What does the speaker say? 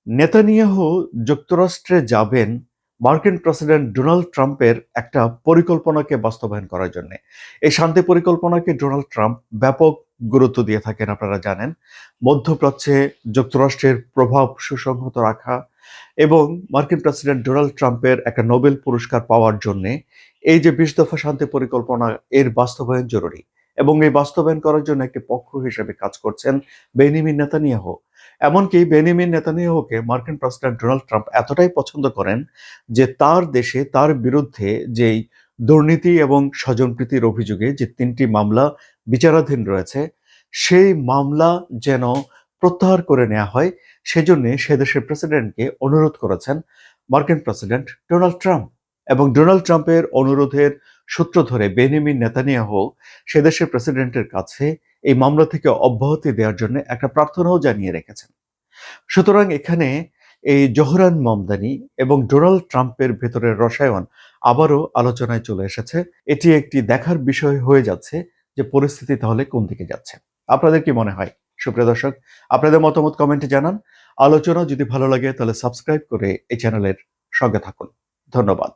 Netanyahu যুক্তরাষ্ট্রে যাবেন মার্কিন প্রেসিডেন্ট ডোনাল্ড ট্রাম্পের একটা পরিকল্পনাকে বাস্তবায়ন করার জন্য। এই শান্তি পরিকল্পনাকে ডোনাল্ড ট্রাম্প ব্যাপক গুরুত্ব দিয়ে থাকেন, আপনারা জানেন। মধ্যপ্রাচ্যে যুক্তরাষ্ট্রের প্রভাব সুসংহত রাখা এবং মার্কিন প্রেসিডেন্ট ডোনাল্ড ট্রাম্পের একটা নোবেল পুরস্কার পাওয়ার জন্যে এই যে ২০ দফা শান্তি পরিকল্পনা, এর বাস্তবায়ন জরুরি। এবং এই বাস্তবায়ন করার জন্য একটি পক্ষ হিসেবে কাজ করছেন বেনিয়ামিন নেতানিয়াহু। এমনকি বেনিয়ামিন নেতানিয়াহুকে মার্কিন প্রেসিডেন্ট ডোনাল্ড ট্রাম্প এতটাই পছন্দ করেন যে তার দেশে তার বিরুদ্ধে যেই দুর্নীতি এবং স্বজনপ্রীতির অভিযোগে যে ৩টি মামলা বিচারাধীন রয়েছে, সেই মামলা যেন প্রত্যাহার করে নেওয়া হয়, সেজন্য সে দেশের প্রেসিডেন্টকে অনুরোধ করেছেন মার্কিন প্রেসিডেন্ট ডোনাল্ড ট্রাম্প। এবং ডোনাল্ড ট্রাম্পের অনুরোধের সূত্র ধরে বেনিয়ামিন নেতানিয়াহু সে দেশের প্রেসিডেন্টের কাছে এই মামলা থেকে অব্যাহতি দেওয়ার জন্য একটা প্রার্থনাও জানিয়ে রেখেছেন। সুতরাং এখানে এই জোহরান মামদানি এবং ডোনাল্ড ট্রাম্পের ভেতরের রসায়ন আবারও আলোচনায় চলে এসেছে। এটি একটি দেখার বিষয় হয়ে যাচ্ছে যে পরিস্থিতি তাহলে কোন দিকে যাচ্ছে। আপনাদের কি মনে হয়? সুপ্রিয় দর্শক, আপনাদের মতামত কমেন্টে জানান। আলোচনা যদি ভালো লাগে তাহলে সাবস্ক্রাইব করে এই চ্যানেলের সঙ্গে থাকুন। ধন্যবাদ।